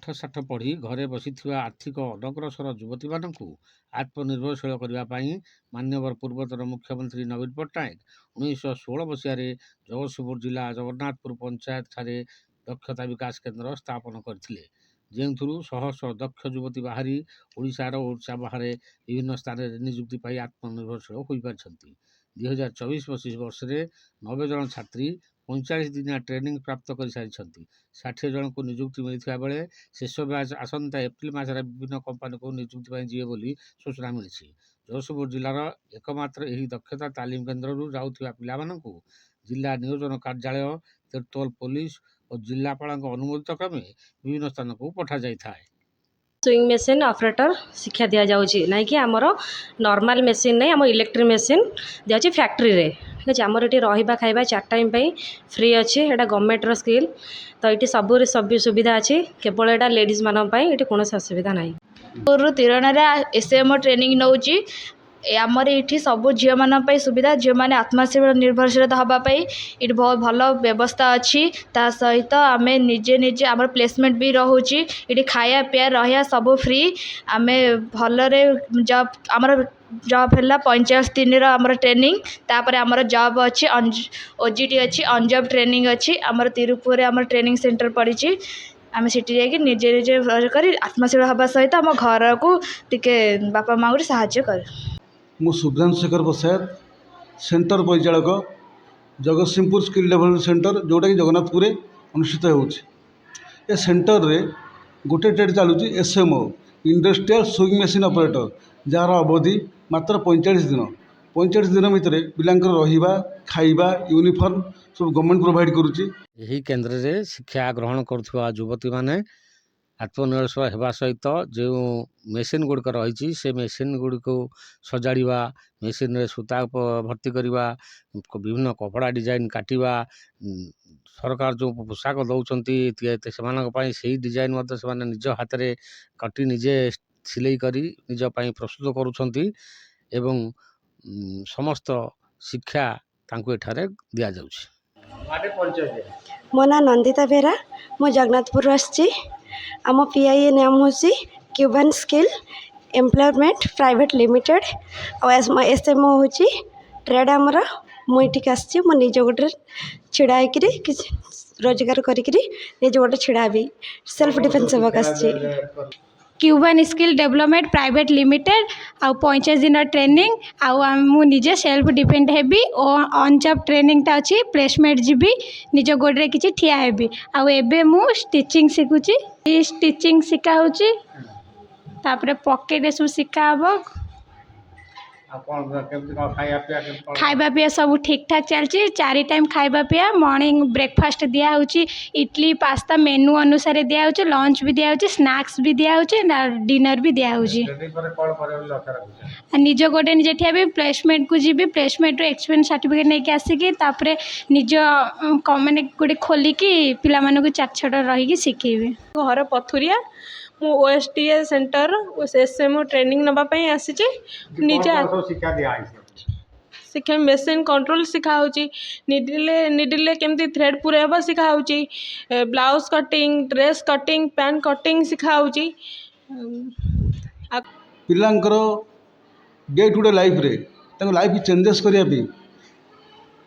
ପାଠଶାଠ ପଢ଼ି ଘରେ ବସିଥିବା ଆର୍ଥିକ ଅନଗ୍ରସର ଯୁବତୀମାନଙ୍କୁ ଆତ୍ମନିର୍ଭରଶୀଳ କରିବା ପାଇଁ ମାନ୍ୟବର ପୂର୍ବତନ ମୁଖ୍ୟମନ୍ତ୍ରୀ ନବୀନ ପଟ୍ଟନାୟକ 1916 ମସିହାରେ ଜଗତସିଂହପୁର ଜିଲ୍ଲା ଜଗନ୍ନାଥପୁର ପଞ୍ଚାୟତଠାରେ ଦକ୍ଷତା ବିକାଶ କେନ୍ଦ୍ର ସ୍ଥାପନ କରିଥିଲେ, ଯେଉଁଥିରୁ ଶହ ଶହ ଦକ୍ଷ ଯୁବତୀ ବାହାରି ଓଡ଼ିଶାର ଓ ଓଡ଼ିଶା ବାହାରେ ବିଭିନ୍ନ ସ୍ଥାନରେ ନିଯୁକ୍ତି ପାଇ ଆତ୍ମନିର୍ଭରଶୀଳ ହୋଇପାରିଛନ୍ତି। 2024-25 ବର୍ଷରେ 90 ଜଣ ଛାତ୍ରୀ 45 ଦିନିଆ ଟ୍ରେନିଂ ପ୍ରାପ୍ତ କରିସାରିଛନ୍ତି। 60 ଜଣଙ୍କୁ ନିଯୁକ୍ତି ମିଳିଥିବା ବେଳେ ଶେଷ ବ୍ୟାଚ୍ ଆସନ୍ତା ଏପ୍ରିଲ ମାସରେ ବିଭିନ୍ନ କମ୍ପାନୀକୁ ନିଯୁକ୍ତି ପାଇଁ ଯିବେ ବୋଲି ସୂଚନା ମିଳିଛି। ଜଗତସିଂହପୁର ଜିଲ୍ଲାର ଏକମାତ୍ର ଏହି ଦକ୍ଷତା ତାଲିମ କେନ୍ଦ୍ରରୁ ଯାଉଥିବା ପିଲାମାନଙ୍କୁ ଜିଲ୍ଲା ନିୟୋଜନ କାର୍ଯ୍ୟାଳୟ, ତିର୍ତ୍ତୋଲ ପୋଲିସ ଓ ଜିଲ୍ଲାପାଳଙ୍କ ଅନୁମୋଦିତ କ୍ରମେ ବିଭିନ୍ନ ସ୍ଥାନକୁ ପଠାଯାଇଥାଏ। ସୁଇଂ ମେସିନ୍ ଅପରେଟର ଶିକ୍ଷା ଦିଆଯାଉଛି, ନାଇଁକି ଆମର ନର୍ମାଲ ମେସିନ୍ ନାହିଁ, ଆମ ଇଲେକ୍ଟ୍ରିକ୍ ମେସିନ୍ ଦିଆଯାଉଛି ଫ୍ୟାକ୍ଟ୍ରିରେ। ଠିକ୍ ଅଛି, ଆମର ଏଠି ରହିବା ଖାଇବା 4 ଟାଇମ୍ ପାଇଁ ଫ୍ରି ଅଛି। ଏଇଟା ଗଭର୍ଣ୍ଣମେଣ୍ଟର ସ୍କିଲ୍, ତ ଏଠି ସବୁ ସୁବିଧା ଅଛି। କେବଳ ଏଇଟା ଲେଡ଼ିଜ୍ ମାନଙ୍କ ପାଇଁ, ଏଠି କୌଣସି ଅସୁବିଧା ନାହିଁ। ତିରଣାରେ SMO ଟ୍ରେନିଂ ନେଉଛି। ଆମର ଏଠି ସବୁ ଝିଅମାନଙ୍କ ପାଇଁ ସୁବିଧା, ଝିଅମାନେ ଆତ୍ମନିର୍ଭରଶୀଳତା ହେବା ପାଇଁ ଏଠି ବହୁତ ଭଲ ବ୍ୟବସ୍ଥା ଅଛି। ତା ସହିତ ଆମେ ନିଜେ ଆମର ପ୍ଲେସମେଣ୍ଟ ବି ରହୁଛି। ଏଠି ଖାଇବା ପିଇବା ରହିବା ସବୁ ଫ୍ରି। ଆମେ ଭଲରେ ଜବ୍, ଆମର ଜବ୍ ହେଲା 45 ଦିନର ଆମର ଟ୍ରେନିଂ। ତାପରେ ଆମର ଜବ୍ ଅଛି, OJT ଅଛି, ଅନ୍ ଜବ୍ ଟ୍ରେନିଂ ଅଛି। ଆମର ତିରୁପୁରରେ ଆମର ଟ୍ରେନିଂ ସେଣ୍ଟର ପଡ଼ିଛି। ଆମେ ସେଠି ଯାଇକି ନିଜେ କରି ଆତ୍ମଶୀଳ ହେବା ସହିତ ଆମ ଘରକୁ ଟିକେ ବାପା ମାଆଙ୍କୁ ଟିକେ ସାହାଯ୍ୟ କରୁ। ମୁଁ ଶୁଭ୍ରାଂଶୁ ଶେଖର ପ୍ରସାଦ, ସେଣ୍ଟର ପରିଚାଳକ, ଜଗତସିଂହପୁର ସ୍କିଲ୍ ଡେଭଲପମେଣ୍ଟ ସେଣ୍ଟର, ଯେଉଁଟାକି ଜଗନ୍ନାଥପୁରରେ ଅନୁଷ୍ଠିତ ହେଉଛି। ଏ ସେଣ୍ଟରରେ ଗୋଟେ ଟ୍ରେଡ୍ ଚାଲୁଛି SMO, industrial swing machine operator, ଯାହାର ଅବଧି ମାତ୍ର 45 ଦିନ। 45 ଦିନ ଭିତରେ ପିଲାଙ୍କର ରହିବା, ଖାଇବା, ୟୁନିଫର୍ମ ସବୁ ଗଭର୍ଣ୍ଣମେଣ୍ଟ ପ୍ରୋଭାଇଡ଼ କରୁଛି। ଏହି କେନ୍ଦ୍ରରେ ଶିକ୍ଷା ଗ୍ରହଣ କରୁଥିବା ଯୁବତୀମାନେ ଆତ୍ମନିର୍ଭରଶୀଳ ହେବା ସହିତ ଯେଉଁ ମେସିନ୍ ଗୁଡ଼ିକ ରହିଛି ସେ ମେସିନ୍ ଗୁଡ଼ିକୁ ସଜାଡ଼ିବା, ମେସିନ୍ରେ ସୂତା ଭର୍ତ୍ତି କରିବା, ବିଭିନ୍ନ କପଡ଼ା ଡିଜାଇନ୍ କାଟିବା, ସରକାର ଯେଉଁ ପୋଷାକ ଦେଉଛନ୍ତି ସେମାନଙ୍କ ପାଇଁ ସେହି ଡିଜାଇନ୍ ମଧ୍ୟ ସେମାନେ ନିଜ ହାତରେ କାଟି ନିଜେ ସିଲେଇ କରି ନିଜ ପାଇଁ ପ୍ରସ୍ତୁତ କରୁଛନ୍ତି ଏବଂ ସମସ୍ତ ଶିକ୍ଷା ତାଙ୍କୁ ଏଠାରେ ଦିଆଯାଉଛି। ମୋ ନାଁ ନନ୍ଦିତା ବେହେରା, ମୁଁ ଜଗନ୍ନାଥପୁରରୁ ଆସିଛି। ଆମ PIE ନାମ ହେଉଛି କ୍ୟୁବାନ୍ ସ୍କିଲ୍ ଏମ୍ପ୍ଲୟମେଣ୍ଟ ପ୍ରାଇଭେଟ୍ ଲିମିଟେଡ଼୍। ଆଉ SMO ହେଉଛି ଟ୍ରେଡ୍ ଆମର। ମୁଁ ଏଠିକି ଆସିଛି, ମୁଁ ନିଜ ଗୋଟରେ ଛିଡ଼ା ହେଇକିରି କିଛି ରୋଜଗାର କରିକିରି ନିଜ ଗୋଟେ ଛିଡ଼ା ହେବି, ସେଲ୍ଫ ଡିଫେନ୍ସ ହେବାକୁ ଆସିଛି। କ୍ୟୁବାନ୍ ସ୍କିଲ୍ ଡେଭଲପମେଣ୍ଟ ପ୍ରାଇଭେଟ୍ ଲିମିଟେଡ଼୍ ଆଉ 45 ଦିନ ଟ୍ରେନିଂ। ଆଉ ମୁଁ ନିଜେ ସେଲ୍ଫ ଡିପେଣ୍ଡ ହେବି ଓ ଅନ୍ ଜବ୍ ଟ୍ରେନିଂଟା ଅଛି। ପ୍ଲେସମେଣ୍ଟ ଯିବି, ନିଜ ଗୋଡ଼ରେ କିଛି ଠିଆ ହେବି। ଆଉ ଏବେ ମୁଁ ଷ୍ଟିଚିଂ ଶିଖୁଛି। ଏଇ ଷ୍ଟିଚିଂ ଶିଖା ହେଉଛି, ତାପରେ ପକେଟ୍ ଏସବୁ ଶିଖା ହେବ। ଖାଇବା ପିଇବା ସବୁ ଠିକ୍ ଠାକ୍ ଚାଲିଛି। 4 ଟାଇମ୍ ଖାଇବା ପିଇବା, ମର୍ଣ୍ଣିଂ ବ୍ରେକଫାଷ୍ଟ ଦିଆହେଉଛି, ଇଟଲି ପାସ୍ତା ମେନୁ ଅନୁସାରେ ଦିଆହେଉଛି, ଲଞ୍ଚ ବି ଦିଆହେଉଛି, ସ୍ନାକ୍ସ ବି ଦିଆହେଉଛି, ଡିନର ବି ଦିଆହେଉଛି। ନିଜ ଗୋଡ଼େ ନିଜେ ଠିଆ ହେବି, ପ୍ଲେସମେଣ୍ଟକୁ ଯିବି, ପ୍ଲେସମେଣ୍ଟରୁ ଏକ୍ସପିରିଏନ୍ସ ସାର୍ଟିଫିକେଟ୍ ନେଇକି ଆସିକି ତାପରେ ନିଜ ମାନେ ଗୋଟେ ଖୋଲିକି ପିଲାମାନଙ୍କୁ 4-6 ରହିକି ଶିଖେଇବି। ଘର ପଥୁରିଆ, ମୁଁ OSTA ସେଣ୍ଟର SMO ଟ୍ରେନିଂ ନେବା ପାଇଁ ଆସିଛି। ନିଜେ ଶିକ୍ଷା ମେସିନ୍ କଣ୍ଟ୍ରୋଲ ଶିଖାହେଉଛି, ନିଡ଼ିଲେ କେମିତି ଥ୍ରେଡ୍ ପୁରେଇବ ଶିଖାହେଉଛି, blouse cutting, dress cutting, pant cutting ଶିଖାହେଉଛି। ପିଲାଙ୍କର ଡେ ଟୁ ଡେ ଲାଇଫ୍ରେ ତାଙ୍କ ଲାଇଫ୍ ଚେଞ୍ଜେସ୍ କରିବା ପାଇଁ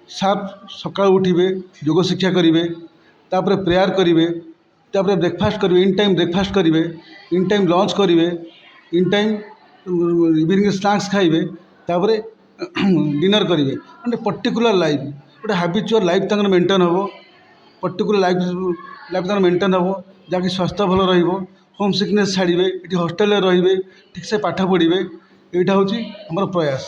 ସାର୍ ସକାଳୁ ଉଠିବେ, ଯୋଗ ଶିକ୍ଷା କରିବେ, ତାପରେ ପ୍ରେୟାର କରିବେ, ତାପରେ ବ୍ରେକଫାଷ୍ଟ କରିବେ, ଇନ୍ ଟାଇମ୍ ବ୍ରେକଫାଷ୍ଟ କରିବେ, ଇନ୍ ଟାଇମ୍ ଲଞ୍ଚ କରିବେ, ଇନ୍ ଟାଇମ୍ ଇଭିନିଂ ସ୍ନାକ୍ସ ଖାଇବେ, ତାପରେ ଡିନର କରିବେ। ମାନେ ପର୍ଟିକୁଲାର ଲାଇଫ୍, ଗୋଟେ ହାବିଚୁଆଲ୍ ଲାଇଫ୍ ତାଙ୍କର ମେଣ୍ଟେନ୍ ହେବ। ପର୍ଟିକୁଲାର ଲାଇଫ୍ ତାଙ୍କର ମେଣ୍ଟେନ୍ ହେବ, ଯାହାକି ସ୍ୱାସ୍ଥ୍ୟ ଭଲ ରହିବ। ହୋମ୍ ସିକନେସ୍ ଛାଡ଼ିବେ, ଏଠି ହଷ୍ଟେଲରେ ରହିବେ, ଠିକ୍ସେ ପାଠ ପଢ଼ିବେ। ଏଇଟା ହେଉଛି ଆମର ପ୍ରୟାସ।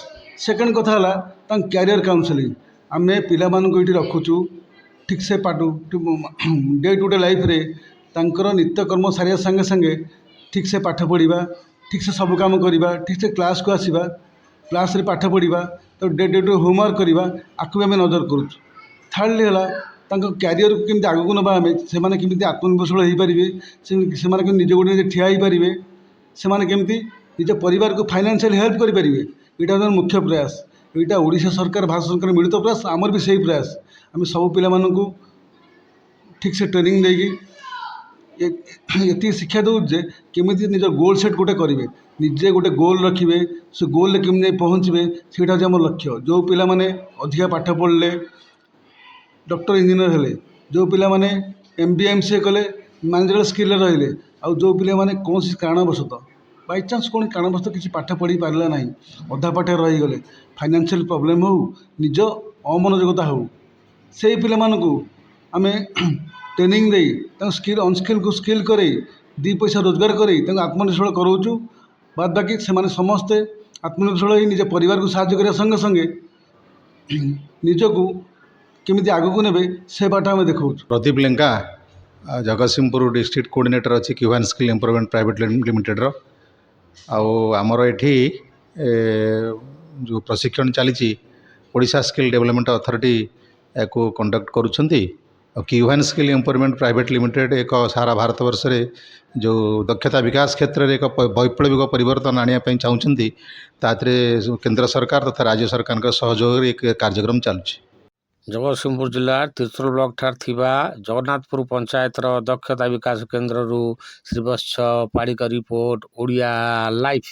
ସେକେଣ୍ଡ କଥା ହେଲା ତାଙ୍କ କ୍ୟାରିୟର କାଉନସେଲିଂ। ଆମେ ପିଲାମାନଙ୍କୁ ଏଇଠି ରଖୁଛୁ, ଠିକ୍ସେ ଡେ ଟୁ ଡେ ଲାଇଫ୍ରେ ତାଙ୍କର ନିତ୍ୟକର୍ମ ସାରିବା ସାଙ୍ଗେ ସାଙ୍ଗେ ଠିକ୍ସେ ପାଠ ପଢ଼ିବା, ଠିକ୍ସେ ସବୁ କାମ କରିବା, ଠିକ୍ସେ କ୍ଲାସ୍କୁ ଆସିବା, କ୍ଲାସ୍ରେ ପାଠ ପଢ଼ିବା, ତ ଡେ ଟୁ ହୋମୱାର୍କ କରିବା, ଆକୁ ବି ଆମେ ନଜର କରୁଛୁ। ଥାର୍ଡ଼ଲି ହେଲା ତାଙ୍କ କ୍ୟାରିୟରକୁ କେମିତି ଆଗକୁ ନେବା, ଆମେ ସେମାନେ କେମିତି ଆତ୍ମନିର୍ଭରଶୀଳ ହୋଇପାରିବେ, ସେମାନେ କେମିତି ନିଜ ଗୋଡ଼ରେ ନିଜେ ଠିଆ ହୋଇପାରିବେ, ସେମାନେ କେମିତି ନିଜ ପରିବାରକୁ ଫାଇନାନ୍ସିଆଲି ହେଲ୍ପ କରିପାରିବେ। ଏଇଟା ହେଉଛି ମୁଖ୍ୟ ପ୍ରୟାସ। ଏଇଟା ଓଡ଼ିଶା ସରକାର, ଭାରତ ସରକାର ମିଳିତ ପ୍ରୟାସ, ଆମର ବି ସେଇ ପ୍ରୟାସ। ଆମେ ସବୁ ପିଲାମାନଙ୍କୁ ଠିକ୍ସେ ଟ୍ରେନିଂ ଦେଇକି ଏତିକି ଶିକ୍ଷା ଦେଉଛି ଯେ କେମିତି ନିଜ ଗୋଲ୍ ସେଟ୍ ଗୋଟେ କରିବେ, ନିଜେ ଗୋଟେ ଗୋଲ୍ ରଖିବେ, ସେ ଗୋଲ୍ରେ କେମିତି ଯାଇ ପହଞ୍ଚିବେ, ସେଇଟା ହେଉଛି ଆମର ଲକ୍ଷ୍ୟ। ଯେଉଁ ପିଲାମାନେ ଅଧିକା ପାଠ ପଢ଼ିଲେ ଡକ୍ଟର ଇଞ୍ଜିନିୟର ହେଲେ, ଯେଉଁ ପିଲାମାନେ MBA MCA କଲେ ମ୍ୟାନେଜରାଲ ସ୍କିଲ୍ରେ ରହିଲେ, ଆଉ ଯେଉଁ ପିଲାମାନେ କୌଣସି କାରଣବଶତଃ ବାଇଚାନ୍ସ କୌଣସି କାରଣବଶତଃ କିଛି ପାଠ ପଢ଼ି ପାରିଲା ନାହିଁ, ଅଧା ପାଠରେ ରହିଗଲେ, ଫାଇନାନ୍ସିଆଲ ପ୍ରୋବ୍ଲେମ୍ ହେଉ, ନିଜ ଅମନୋଯୋଗତା ହେଉ, ସେଇ ପିଲାମାନଙ୍କୁ ଆମେ ଟ୍ରେନିଂ ଦେଇ ତାଙ୍କ ଅନସ୍କିଲ୍କୁ ସ୍କିଲ୍ କରେଇ 2 ପଇସା ରୋଜଗାର କରେଇ ତାଙ୍କୁ ଆତ୍ମନିର୍ଭରଶୀଳ କରାଉଛୁ। ବାଦ୍ ବାକି ସେମାନେ ସମସ୍ତେ ଆତ୍ମନିର୍ଭରଶୀଳ ହୋଇ ନିଜ ପରିବାରକୁ ସାହାଯ୍ୟ କରିବା ସଙ୍ଗେ ସଙ୍ଗେ ନିଜକୁ କେମିତି ଆଗକୁ ନେବେ ସେ ବାଟ ଆମେ ଦେଖାଉଛୁ। प्रदीप लेंका जगतसिंहपुर डिस्ट्रिक्ट कोऑर्डिनेटर अच्छी Qubean skill employment private limited आमर एठी जो प्रशिक्षण चली ओडिशा स्किल डेवलपमेंट अथॉरिटी या कंडक्ट करुँच Qubean skill employment private limited एक सारा भारत वर्ष रे जो दक्षता विकास क्षेत्र में एक वैप्लविक परिवर्तन आने चाहते तारे केंद्र सरकार तथा राज्य सरकार सहयोग एक कार्यक्रम चलुଛି। जगतसिंहपुर जिला तिरतोल ब्लॉक ठार थिबा जगन्नाथपुर पंचायतर दक्षता विकास केन्द्र श्रीवत्स पाड़िक रिपोर्ट ओडिया लाइफ।